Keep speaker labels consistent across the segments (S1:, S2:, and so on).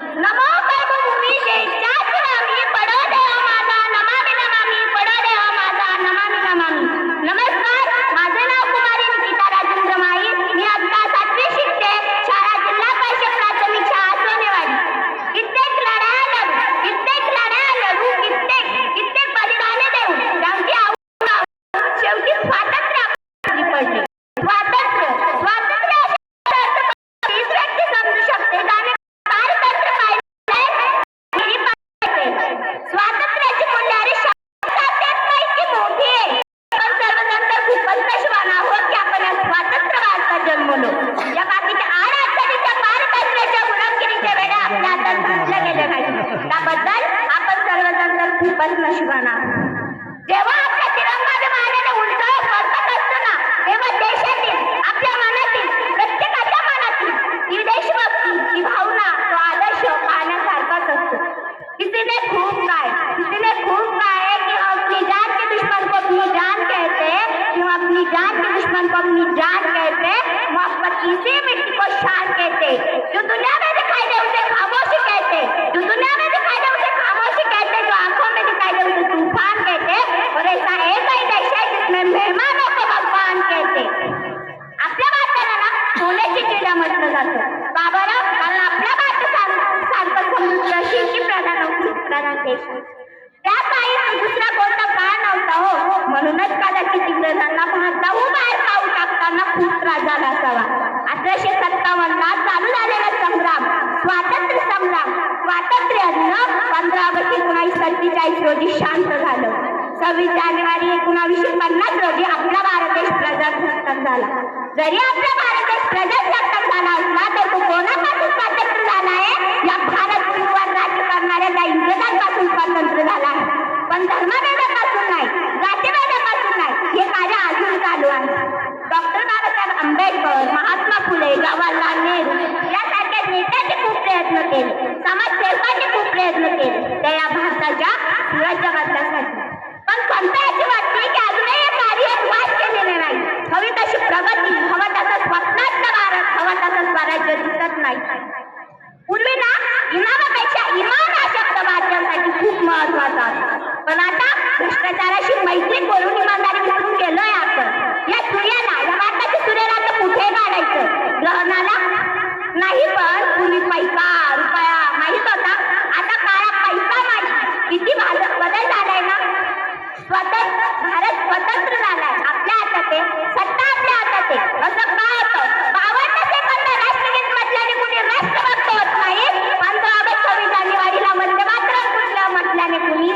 S1: नमो कर्मभूमी देशात आम्ही पडो देव माझा नमामि नमामि पडो देव माझा नमामि नमामि. नमस्कार, माझे नाव कुमारी निकिता राजेंद्र माई. मी आता 7वी शिकते, शाळा जिल्हा परिषद प्राथमिक शाळा सोनेवाडी. कित्येक लढ्या लढू, कित्येक लढ्या लढू, कित्येक बलिदाने देऊ गावची आऊ शेवटी स्वातंत्र्य आपली पडले. स्वातंत्र्य हीच व्यक्ती समजू शकते ज्याने स्वातंत्र्याची मूल्यारी की मोठी आहे. पण सर्वजण तर खूपच नशिबान आहोत की आपण या स्वातंत्र्य भारतात जन्मलो. या बाकीच्या अडचणीच्या पारतंत्र्याच्या गुलामगिरीच्या वेळा आपल्या हातात घातल्या गेल्या नाही. त्याबद्दल आपण सर्वजण तर खूपच नशिबान आहोत. जेव्हा आपल्या तिरंगा विमानाने उंचावर फडकत असतो ना, तेव्हा देशातील आपल्या मनातील प्रत्येकाच्या मनातील ही देशभक्ती, ही भावना, तो आदर्श पाहण्यासारखाच असतो. किसी ने खूब गाए कि हम अपनी जान के दुश्मन को अपनी जान कहते, हम अपनी जान के दुश्मन को अपनी जान कहते, मोहब्बत किसी मिट्टी को शान कहते. जो दुनिया में दिखाई दे उसे खामोशी कहते, जो दुनिया में दिखाई दे उसे खामोशी कहते, जो आंखों में दिखाई दे उसे तूफान कहते. और ऐसा एक ही देश है जिसमें मेहमानों को भगवान कहते. आपल्या भारताला ना सोन्याची चिड्या म्हटलं जातं. का बरं? कारण आपल्या भारतासारखं समृद्ध शेती प्रधान देश. त्या काळी दुसरा कोणता काळ नव्हता हो. म्हणूनच कदाचित इंग्रजांना भारताहून बाहेर पाऊल टाकताना खूप त्रास झाला असावा. 1857 चालू झालेला संग्राम, स्वातंत्र्य संग्राम, स्वातंत्र्य 15 ऑगस्ट 1947 रोजी शांत झालं. 26 जानेवारी 1950 रोजी आपला भारत देश प्रजासत्ताक झाला. जरी आपला भारत देश प्रजासत्ताक झाला असला तर तो कोणापासून स्वातंत्र्य झाला आहे? या भारत भूमीवर राज्य करणाऱ्या त्या इंग्रजांपासून स्वातंत्र्य झाला आहे. पण धर्मभेदापासून नाही, जातीभेदापासून नाही. हे कार्य अजून चालू आहे. डॉक्टर बाबासाहेब आंबेडकर, महात्मा फुले, जवाहरलाल नेहरू यासारख्या नेत्यांनी खूप प्रयत्न केले, समाजसेवकांनी खूप प्रयत्न केले त्या या भारताच्या सुराज्य बदलासाठी. पण खंत याची वाटते की अजूनही हे कार्य वाच केलेले नाही. हवी तशी प्रगती, हवा तसा स्वप्नातला भारत, हवा तसं स्वराज्य दिसत नाही. पूर्वी ना इनामापेक्षा इमान हा शब्द भारतासाठी खूप महत्वाचा होता. पण आता भ्रष्टाचाराशी मैत्री करून इमानदारी विसरून गेलोय आपण. या सूर्याला, या भारताच्या सूर्याला तर कुठे काढायचं? ग्रहणाला नाही, पण पूर्वी पैसा रुपया माहित होता. आता काळा पैसा माहित. किती बदल झालाय ना. भारत स्वतंत्र झालाय, आपल्या हातात आहे, सत्ता आपल्या हातात आहे. असं का होतं? 52 सेकंद राष्ट्रगीत म्हटल्याने कुणी राष्ट्रभक्त होत नाही. 15 ऑगस्ट 26 जानेवारीला वंदे मातरम म्हटल्याने कुणी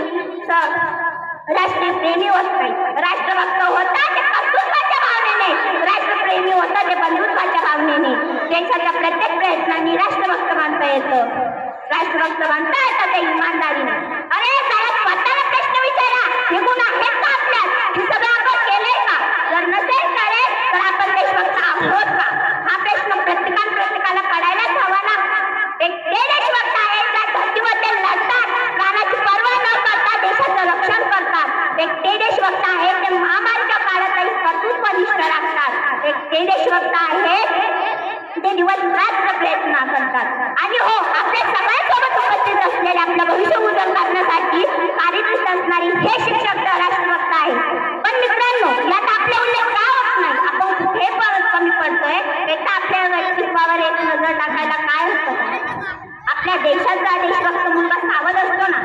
S1: राष्ट्रप्रेमी होत नाही. राष्ट्रभक्त होता ते कर्तृत्वाच्या भावनेने, राष्ट्रप्रेमी होता ते बंधुत्वाच्या भावनेने. देशाच्या प्रत्येक प्रयत्नांनी राष्ट्रभक्त मानता येतं. राष्ट्रभक्त मानता येतं ते इमानदारीने. अरे साहेब, स्वतःला प्रश्न विचारा, हे गुण आहेत का आपल्यात? हे सगळं आपण केलंय का? जर नसेल कळेल तर आपण देशभक्त आहोत का? हा प्रश्न प्रत्येकाला पडायलाच हवा ना. ते देशभक्त आहेत त्या धर्तीमध्ये लढतात, प्राणाची पर्वा न करता देशाचं रक्षण करतात. ते देशभक्त आहेत ते महामारीच्या काळातही कर्तृत्वनिष्ठ राखतात. ते देशभक्त आहेत ते दिवस रात्र प्रयत्न करतात. आणि हो, आपल्या सगळ्यांसोबत उपस्थित असलेले आपलं भविष्य उज्ज्वल करण्यासाठी कार्यरत असणारी हे शिक्षक राष्ट्रभक्त आहे. पण मित्रांनो, यात आपले उल्लेख का होत नाही? आपण कुठे कमी पडतोय? एकदा आपल्या व्यक्तित्वावर एक नजर टाकायला काय होतं? आपल्या देशाचा देशभक्त मुलगा सावध असतो ना,